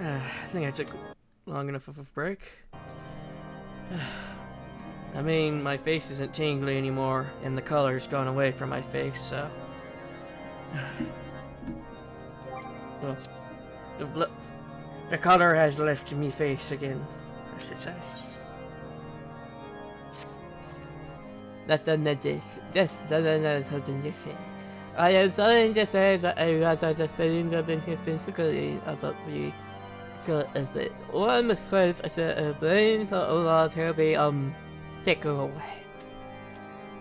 I think I took long enough of a break. I mean, my face isn't tingly anymore, and the color's gone away from my face, so... Well, the color has left me face again, I should say. That's something to say. I am sorry to say that I realize I just feeling of intrinsically about the one mistakes I said brains are all terribly taken away.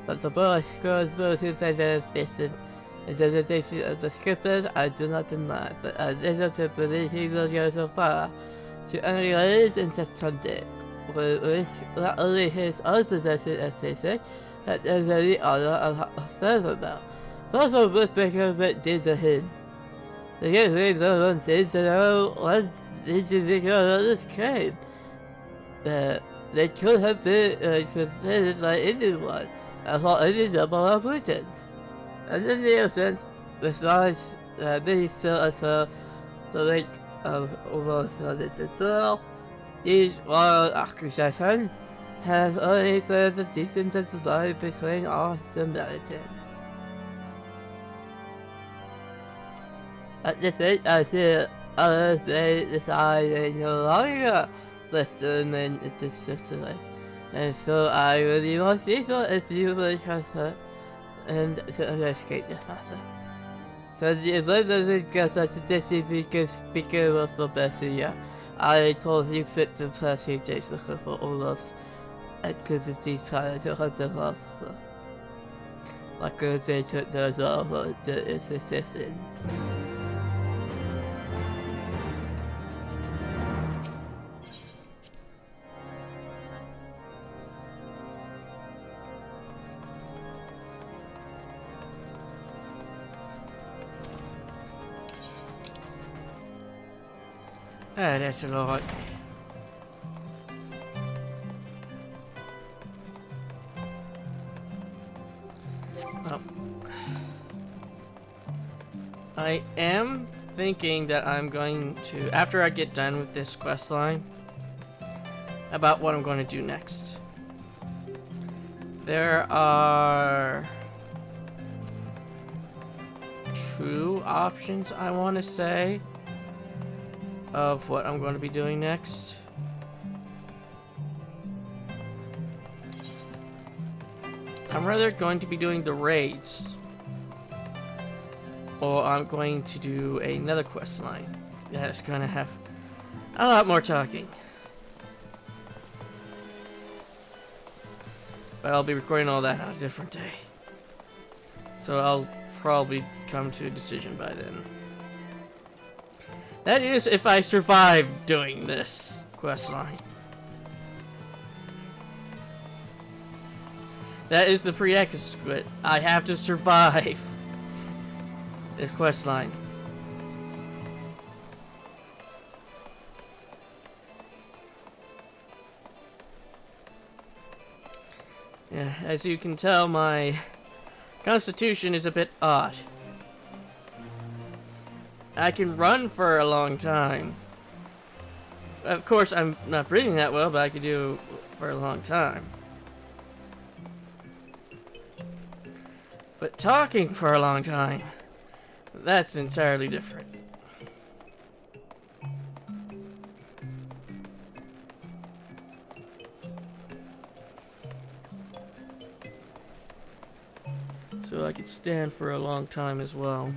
But the boy scores versus this interpretation of the scriptures I do not deny, but I live to believe he will go so far to analyze and just conduct, which not only his own possession of physics, but the very honor of observable. Both of which because it did to him. The young lady one things that one individual others came. They could have been considered by anyone, and for any number of reasons. And in the event, with large many still also the link of almost the each moral accusations have only served the systems of divide between all Samaritans. At the same time, others may decide they no longer listen and disrespect, and so I really want people if you will transfer and to investigate this matter. So the event doesn't get such a distinct speaker of the best year. I told you fit to perceive days looking for all of activities prior to Hunter Hospital. Like they took those over the assistant. Ah, that's a lot. Oh. I am thinking that I'm going to, after I get done with this quest line, about what I'm going to do next. There are two options, I want to say, of what I'm going to be doing next. I'm rather going to be doing the raids, or I'm going to do another quest line that's going to have a lot more talking. But I'll be recording all that on a different day, so I'll probably come to a decision by then. That is if I survive doing this questline. That is the prerequisite. I have to survive this questline. Yeah, as you can tell, my constitution is a bit odd. I can run for a long time. Of course, I'm not breathing that well, but I can do for a long time. But talking for a long time, that's entirely different. So I could stand for a long time as well.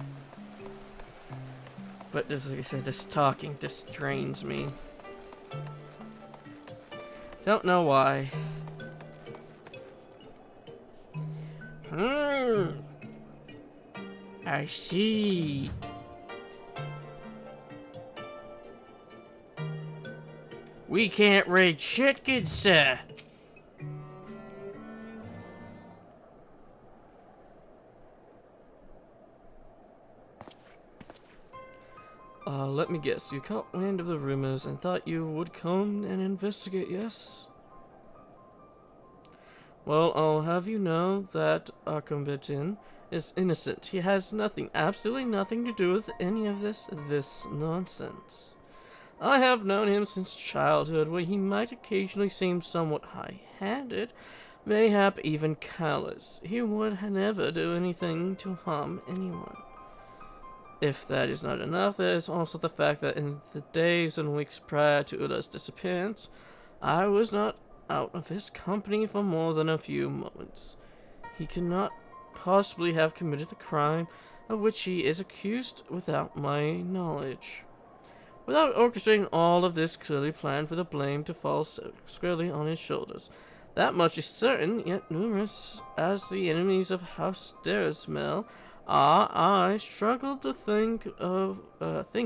But just like I said, this talking just drains me. Don't know why. I see. We can't raid shit, good sir. Let me guess, you caught wind of the rumors and thought you would come and investigate, yes? Well, I'll have you know that our combatant is innocent. He has nothing, absolutely nothing to do with any of this nonsense. I have known him since childhood, where he might occasionally seem somewhat high-handed, mayhap even callous. He would never do anything to harm anyone. If that is not enough, there is also the fact that in the days and weeks prior to Ula's disappearance, I was not out of his company for more than a few moments. He cannot possibly have committed the crime of which he is accused without my knowledge. Without orchestrating all of this, clearly planned for the blame to fall so squarely on his shoulders. That much is certain, yet numerous as the enemies of House Derismel are, I struggle to think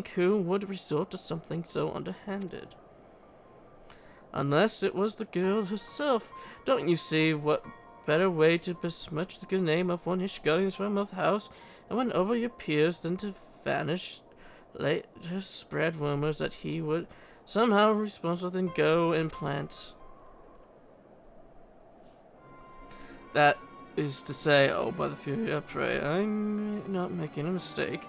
who would resort to something so underhanded. Unless it was the girl herself. Don't you see what better way to besmirch the good name of one Ishgalian's from of house and win over your peers than to vanish, later spread rumors that he would somehow be responsible, then go and plant. That is to say, oh, by the fury I pray, I'm not making a mistake.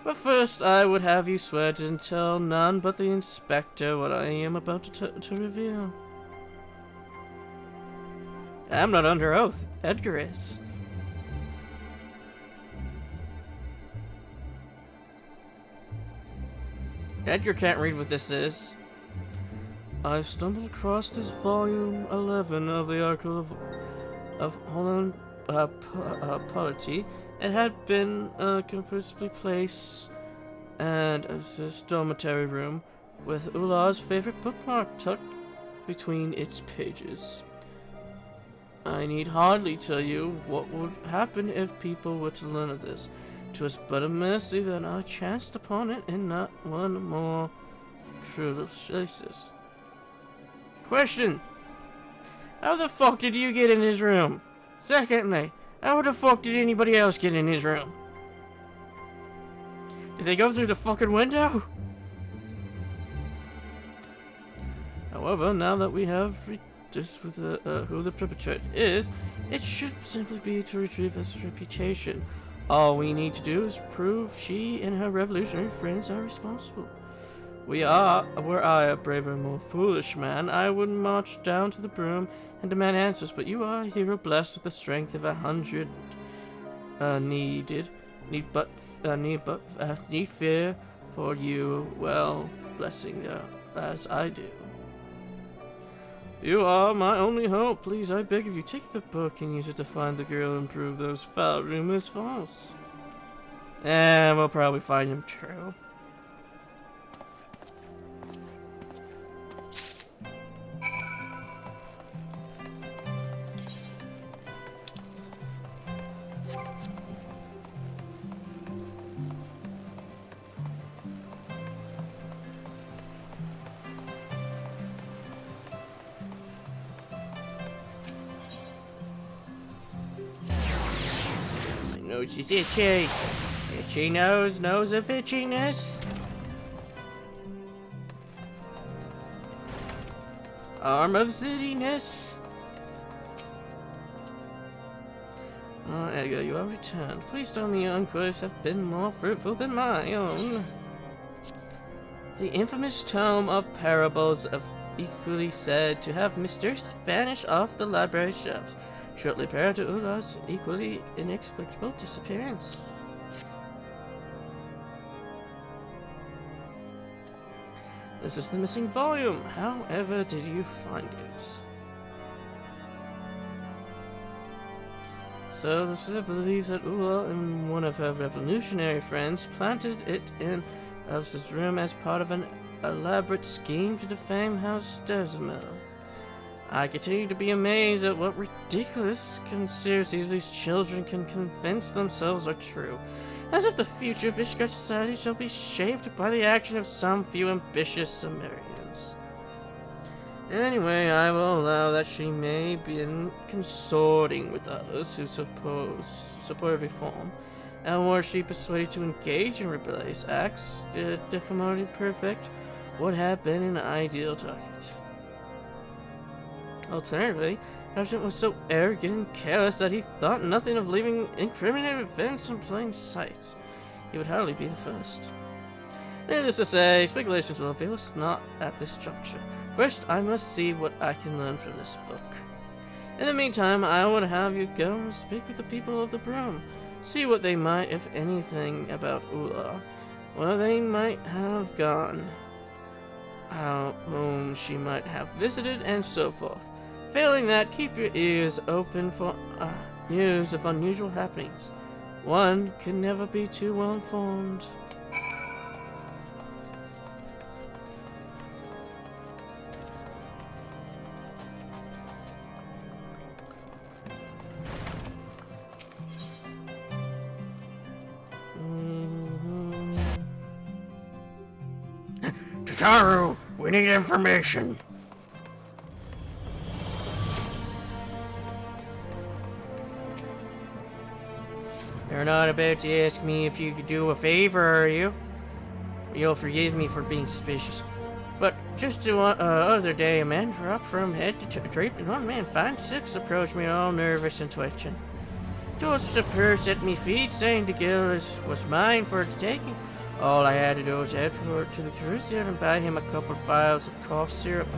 But first, I would have you swear to tell none but the inspector what I am about to reveal. I'm not under oath. Edgar is. Edgar can't read what this is. I've stumbled across this volume 11 of the Article of Holland Polity. It had been comfortably placed and this dormitory room with Ula's favorite bookmark tucked between its pages. I need hardly tell you what would happen if people were to learn of this. 'Twas but a mercy that I chanced upon it in not one more cruel places. Question: how the fuck did you get in his room? Secondly, how the fuck did anybody else get in his room? Did they go through the fucking window? However, now that we have just with who the perpetrator is, it should simply be to retrieve his reputation. All we need to do is prove she and her revolutionary friends are responsible. Were I a braver, more foolish man, I would march down to the broom and demand answers, but you are a hero blessed with the strength of 100 need fear for you, well, blessing as I do. You are my only hope. Please, I beg of you, take the book and use it to find the girl and prove those foul rumors false. And we'll probably find them true. She's itchy. Itchy nose of itchiness. Arm of zittiness. Oh, Edgar, you have returned. Please tell me your inquiries have been more fruitful than my own. The infamous tome of parables of equally said to have mysteriously vanished off the library shelves shortly prior to Ula's equally inexplicable disappearance. This is the missing volume. However did you find it? So the Sir believes that Ula and one of her revolutionary friends planted it in Elsa's room as part of an elaborate scheme to defame House Derismel. I continue to be amazed at what ridiculous conspiracies these children can convince themselves are true, as if the future of Ishgard society shall be shaped by the action of some few ambitious Sumerians. Anyway, I will allow that she may be consorting with others who support reform, and were she persuaded to engage in rebellious acts, the defamatory perfect would have been an ideal target. Alternatively, Sergeant was so arrogant and careless that he thought nothing of leaving incriminated events in plain sight. He would hardly be the first. Needless to say, speculations will avail us not at this juncture. First, I must see what I can learn from this book. In the meantime, I would have you go and speak with the people of the Broom. See what they might, if anything, about Ula. Where they might have gone. Whom she might have visited, and so forth. Failing that, keep your ears open for news of unusual happenings. One can never be too well informed. Tataru, we need information. You're not about to ask me if you could do a favor, are you? You'll forgive me for being suspicious. But just the other day, a man dropped from head to drape, and one man, fine six, approached me all nervous and twitching. Tossed a purse at me feet, saying the girl was mine for the taking. All I had to do was head to the cruiser and buy him a couple vials of cough syrup.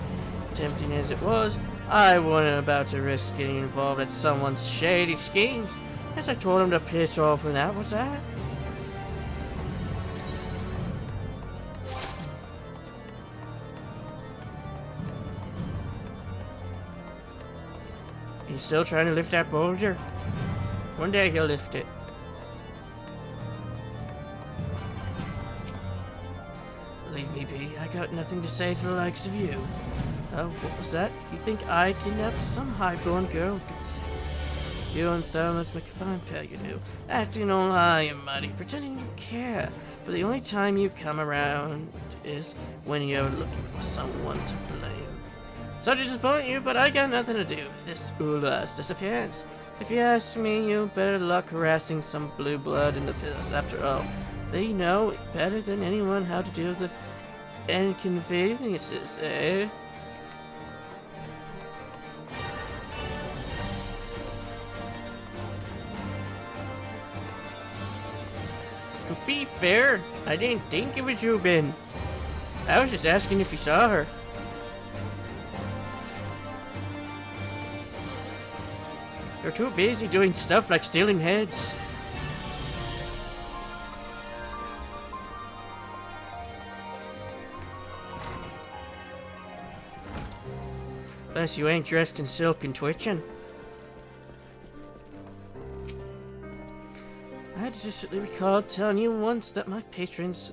Tempting as it was, I wasn't about to risk getting involved in someone's shady schemes, as I told him to piss off, and that was that. He's still trying to lift that boulder. One day he'll lift it. Leave me be. I got nothing to say to the likes of you. Oh, what was that? You think I kidnapped some high-born girl? Good sense. You and Thomas make a fine pair, you do. Acting all high and mighty, pretending you care. But the only time you come around is when you're looking for someone to blame. Sorry to disappoint you, but I got nothing to do with this Ula's disappearance. If you ask me, you better luck harassing some blue blood in the pillars. After all, they know better than anyone how to deal with inconveniences, eh? To be fair, I didn't think it was you, Ben. I was just asking if you saw her. You're too busy doing stuff like stealing heads. Plus, you ain't dressed in silk and twitching. I just recalled telling you once that my patrons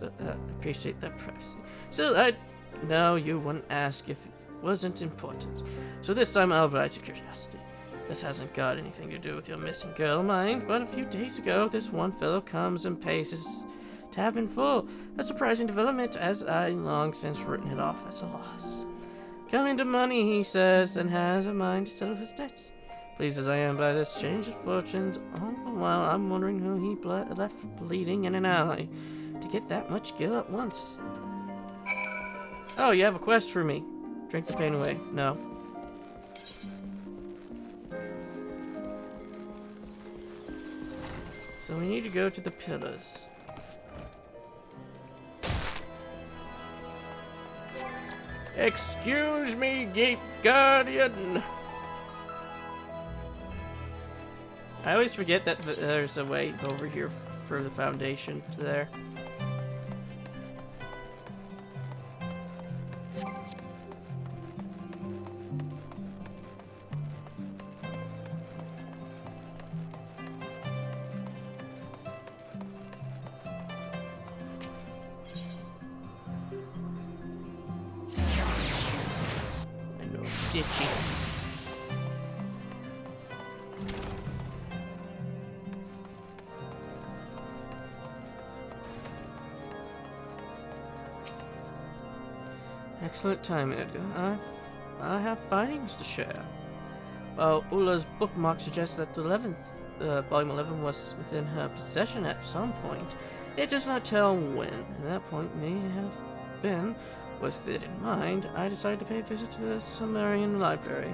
appreciate that privacy. So I know you wouldn't ask if it wasn't important. So this time I'll oblige your curiosity. This hasn't got anything to do with your missing girl, mind, but a few days ago this one fellow comes and pays his tab in full. A surprising development, as I long since written it off as a loss. Coming to money, he says, and has a mind to settle his debts. Pleased as I am by this change of fortunes, all the while I'm wondering who he left bleeding in an alley to get that much gil at once. Oh, you have a quest for me. Drink the pain away. No. So we need to go to the pillars. Excuse me, Gate Guardian. I always forget that there's a way over here for the foundation to there. I know, ditchy. Excellent time, Edgar. I have findings to share. While Ula's bookmark suggests that the volume 11 was within her possession at some point, it does not tell when, and that point may have been. With it in mind, I decided to pay a visit to the Sumerian library.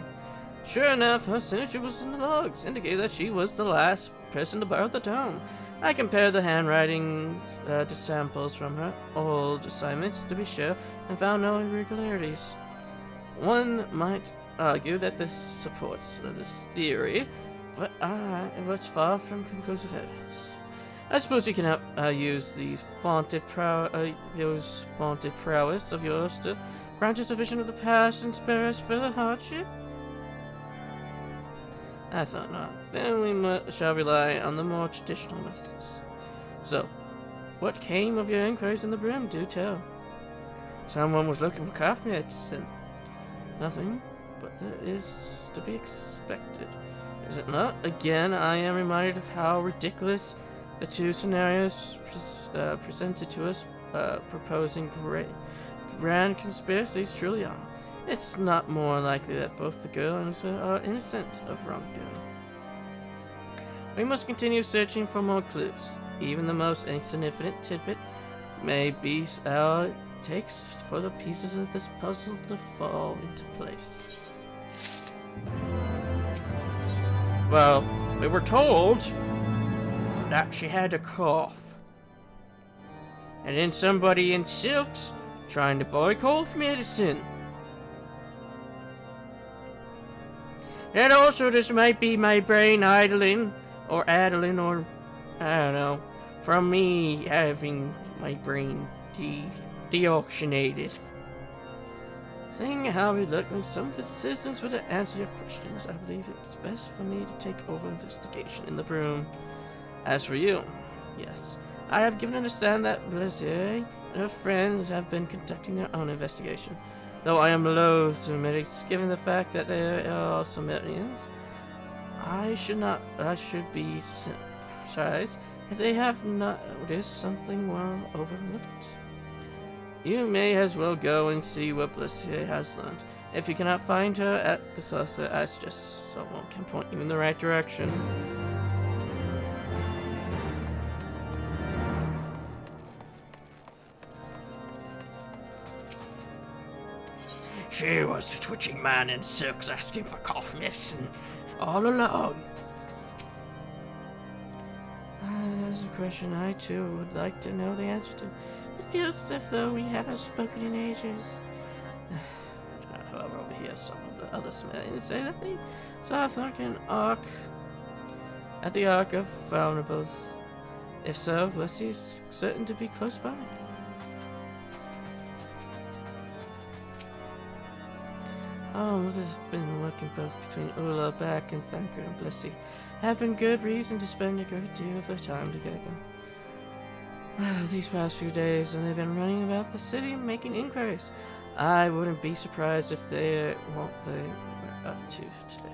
Sure enough, her signature was in the logs, indicating that she was the last person to borrow the tome. I compared the handwriting to samples from her old assignments, to be sure, and found no irregularities. One might argue that this supports this theory, but it was far from conclusive evidence. I suppose you can use these vaunted prowess of yours to grant us a vision of the past and spare us further hardship? I thought not. Then we shall rely on the more traditional methods. So, what came of your inquiries in the brim? Do tell. Someone was looking for cough medicine. Nothing, but that is to be expected. Is it not? Again, I am reminded of how ridiculous the two scenarios presented to us proposing grand conspiracies truly are. It's not more likely that both the girl and her are innocent of wrongdoing. We must continue searching for more clues. Even the most insignificant tidbit may be all it takes for the pieces of this puzzle to fall into place. Well, we were told that she had a cough. And then somebody in silks trying to buy cough medicine. And also this might be my brain idling, or I don't know, from me having my brain deoxygenated. Seeing how we look when some of the citizens were to answer your questions, I believe it's best for me to take over investigation in the room. As for you, yes, I have given understand that Blasier and her friends have been conducting their own investigation. Though I am loath to admit it, given the fact that they are Sumerians, I should be surprised if they have noticed something well overlooked. You may as well go and see what Blasier has learned. If you cannot find her at the saucer, I suggest someone can point you in the right direction. She was the twitching man in silks asking for cough medicine all along. That's a question I too would like to know the answer to. It feels as if though we haven't spoken in ages. However, over here, some of the other Sumerians say that they saw a Thorkin Ark at the Ark of Vulnerables. If so, Blessie's certain to be close by. There's been working both between Ula, Back, and Thanker and Blissey. Have been good reason to spend a great deal of their time together. These past few days, and they've been running about the city making inquiries. I wouldn't be surprised if they what they were up to today.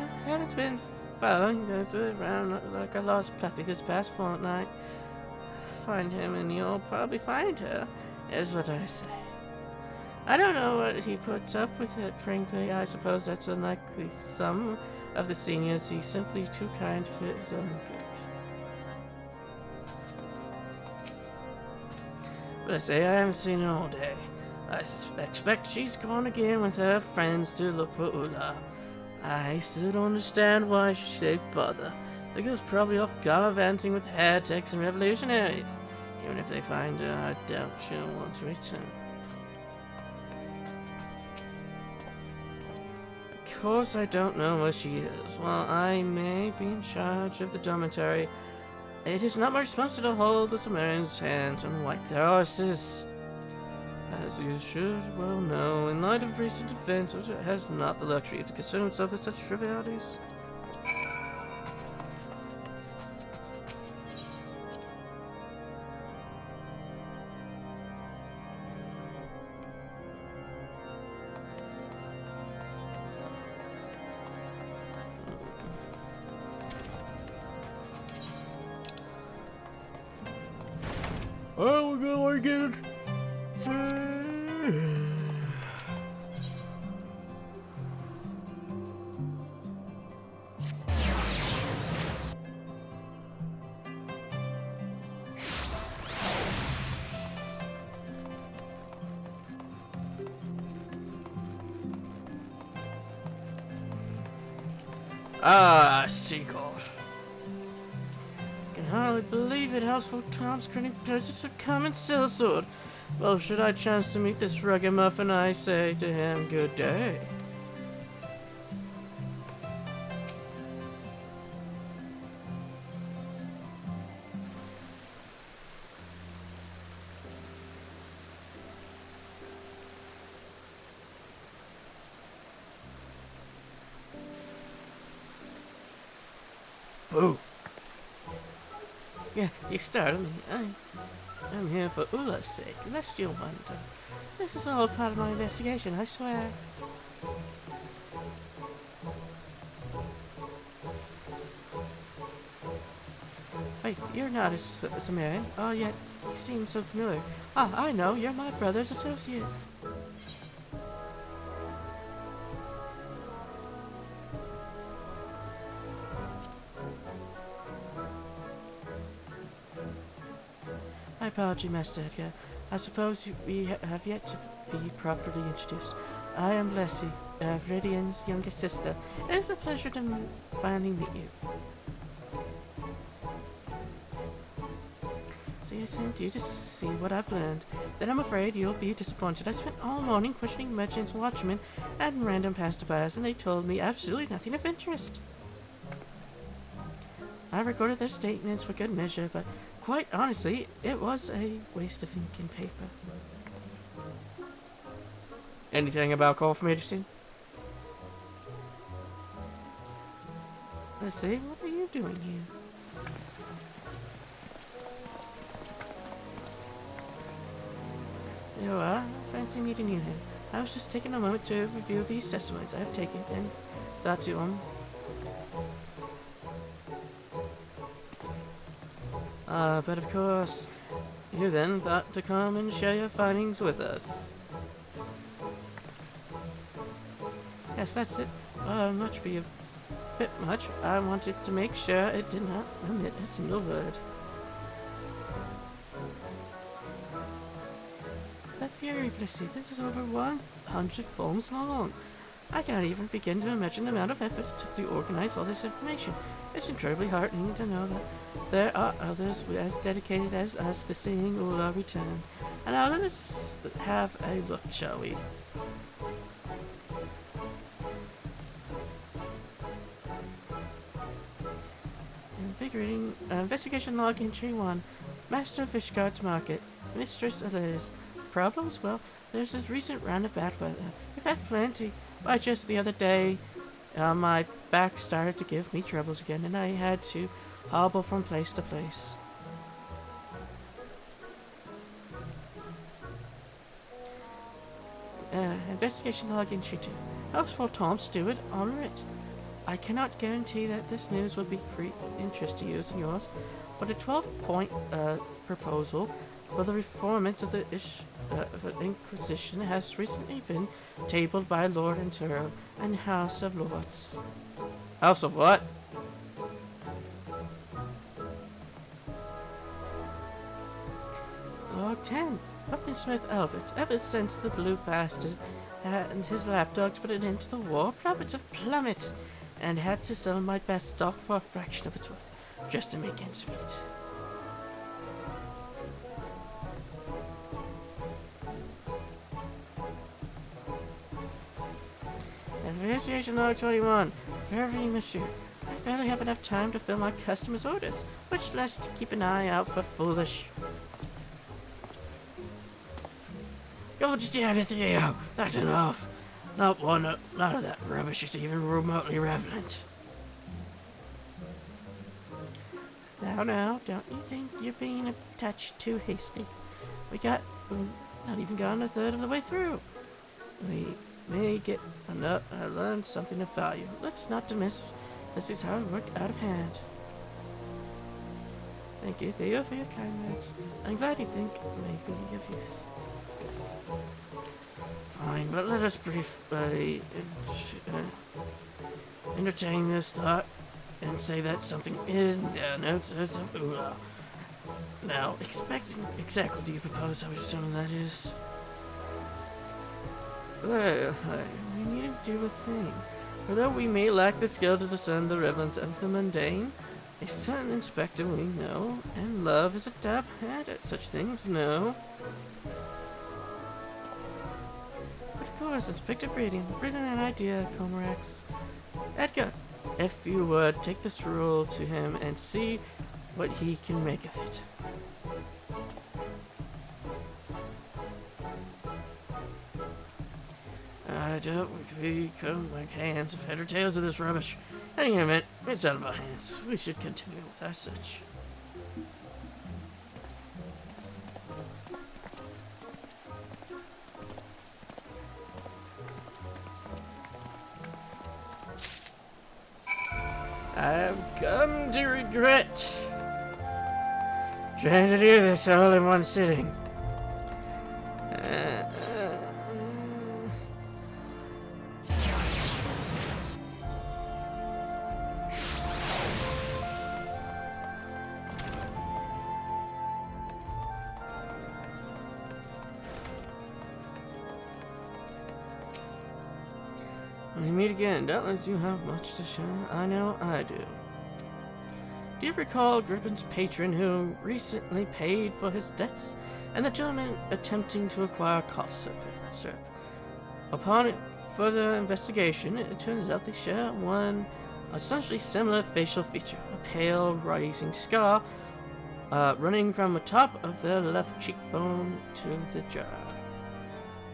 I haven't been following those around like a lost puppy this past fortnight. Find him and you'll probably find her, is what I say. I don't know what he puts up with it, frankly. I suppose that's unlikely. Some of the seniors, he's simply too kind for his own good. But I say I haven't seen her all day. I expect she's gone again with her friends to look for Ula. I still don't understand why she'd bother. The girl's probably off gallivanting with heretics and revolutionaries. Even if they find her, I doubt she'll want to return. Of course I don't know where she is. While I may be in charge of the dormitory, it is not my responsibility to hold the Sumerians' hands and wipe their horses. As you should well know, in light of recent events, it has not the luxury to concern himself with such trivialities. Oh, we're gonna get it. Ah, seagull. private house for Tom's grinning purchase of common sellsword. Well, should I chance to meet this ragamuffin, I say to him, good day. Boo. Yeah, you startled me. I'm here for Ula's sake, lest you wonder. This is all part of my investigation, I swear. Wait, you're not a Sumerian. Oh, yet you seem so familiar. Ah, I know, you're my brother's associate. My apology, Master Edgar. I suppose we have yet to be properly introduced. I am Leslie, Viridian's youngest sister. It is a pleasure to finally meet you. So I sent you to see what I've learned. Then I'm afraid you'll be disappointed. I spent all morning questioning merchants, watchmen, and random passerbys, and they told me absolutely nothing of interest. I recorded their statements for good measure, but quite honestly, it was a waste of ink and paper. Anything about cough medicine? Let's see, what are you doing here? You are? Fancy meeting you here. I was just taking a moment to review these testimonies I've taken and thought to, but of course, you then thought to come and share your findings with us. Yes, that's it. Much be a bit much. I wanted to make sure it did not omit a single word. The Fury Blissey, this is over 100 forms long. I cannot even begin to imagine the amount of effort it took to organize all this information. It's incredibly heartening to know that there are others as dedicated as us to seeing Ula return. And now let us have a look, shall we? Invigorating investigation log entry 1. Master of Fishguard's Market. Mistress Eliz. Problems? Well, there's this recent round of bad weather. We've had plenty. Why, just the other day, my back started to give me troubles again, and I had to hobble from place to place. Investigation log entry 2. House for Tom Stewart on writ. I cannot guarantee that this news will be of great interest to you and yours, but a 12-point proposal for the reformance of the Inquisition has recently been tabled by Lord Antero and House of Lords. House of what? Log 10. Weaponsmith Albert. Ever since the blue bastard and his lapdogs put an end to the war, profits have plummeted, and had to sell my best stock for a fraction of its worth, just to make ends meet. Investigation log 21. Very monsieur. I barely have enough time to fill my customers' orders, much less to keep an eye out for foolish. Go to damn it, Theo! That's enough! None of that rubbish is even remotely relevant. Now, don't you think you're being a touch too hasty? We're not even gone a third of the way through. We may get learn something of value. Let's not dismiss this is hard work out of hand. Thank you, Theo, for your kind words. I'm glad you think it may be of use. Fine, but let us briefly entertain this thought and say that something in the notes of Ula. Now, exactly do you propose how determine that is? Well, we need to do a thing. Although we may lack the skill to discern the relevance of the mundane, A certain inspector we know and love is a dab hand at such things, no? But of course, Inspector Brady, brilliant idea, Comarax. Edgar, if you would, take this rule to him and see what he can make of it. I doubt we couldn't make hands of head or tails of this rubbish. Any event, it's out of our hands. We should continue with our search. I've come to regret trying to do this all in one sitting. We meet again. Doubtless you have much to share. I know I do. Do you recall Grippen's patron who recently paid for his debts, and the gentleman attempting to acquire cough syrup? Upon further investigation, it turns out they share one essentially similar facial feature, a pale rising scar running from the top of their left cheekbone to the jaw.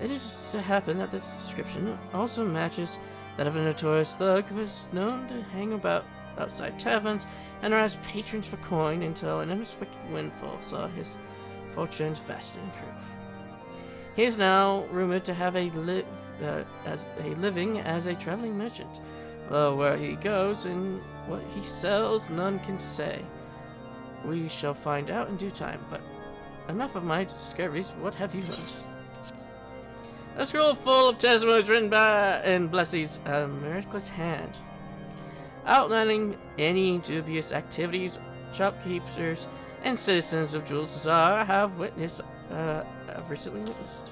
It is to happen that this description also matches that of a notorious thug who is known to hang about outside taverns and harass patrons for coin until an unexpected windfall saw his fortunes vastly improve. He is now rumored to have a living as a traveling merchant. Well, where he goes and what he sells, none can say. We shall find out in due time, but enough of my discoveries. What have you learned? A scroll full of testimonies written by in Blessie's miraculous hand, outlining any dubious activities shopkeepers and citizens of Jules Caesar have recently witnessed.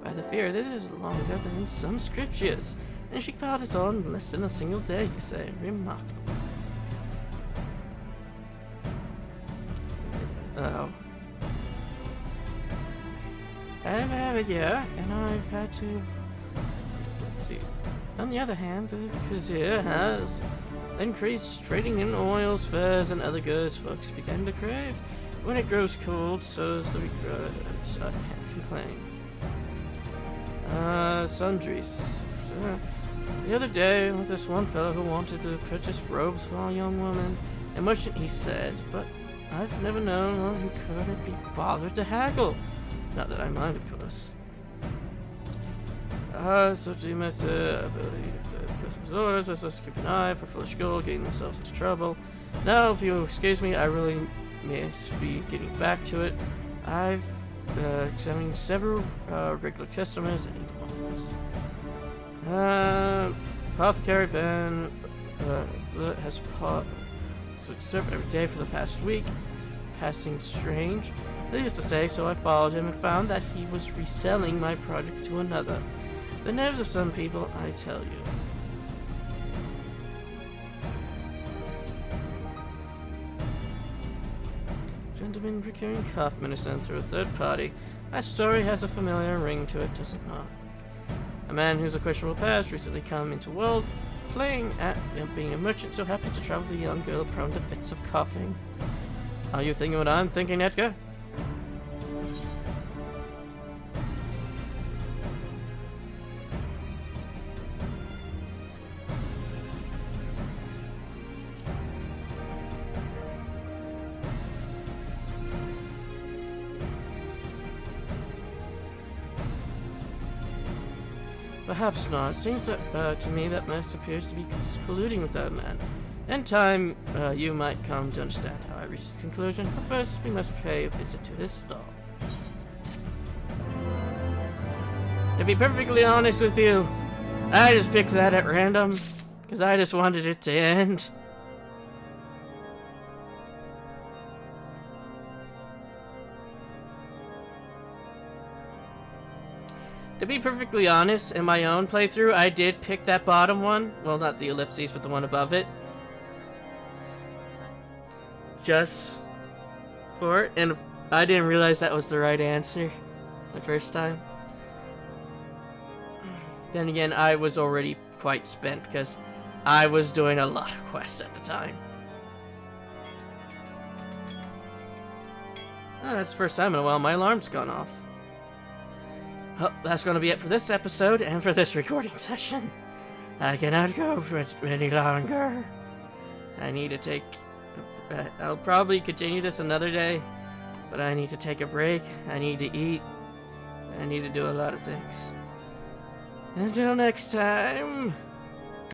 By the fear, this is longer than some scriptures, and she caught us on in less than a single day, you say. Remarkable. Oh. I've had it, yeah, and I've had to. Let's see. On the other hand, the Vizier has increased trading in oils, furs, and other goods folks begin to crave. When it grows cold, so is the regrets. I can't complain. Sundries. The other day, with this one fellow who wanted to purchase robes for a young woman, a merchant, he said, but I've never known one who couldn't be bothered to haggle. Not that I mind, of course. So you must ability to customers' orders, let's just keep an eye for foolish gold getting themselves into trouble. Now, if you excuse me, I really must be getting back to it. I've examined several regular customers at each moment. Apothecary Ben has served every day for the past week. Passing strange. Needless to say, so I followed him and found that he was reselling my product to another. The nerves of some people, I tell you. Gentleman procuring cough medicine through a third party. That story has a familiar ring to it, does it not? A man who's a questionable past recently come into wealth, playing at being a merchant, so happy to travel with a young girl prone to fits of coughing. Are you thinking what I'm thinking, Edgar? Perhaps not. It seems that, to me that Max appears to be colluding with that man. In time, you might come to understand how I reached this conclusion, but first we must pay a visit to his stall. To be perfectly honest with you, I just picked that at random, because I just wanted it to end. To be perfectly honest, in my own playthrough, I did pick that bottom one. Well, not the ellipses, but the one above it. Just for it, and I didn't realize that was the right answer the first time. Then again, I was already quite spent because I was doing a lot of quests at the time. Oh, that's the first time in a while my alarm's gone off. Well, that's going to be it for this episode and for this recording session. I cannot go for it any longer. I need to take... I'll probably continue this another day, but I need to take a break. I need to eat. I need to do a lot of things. Until next time...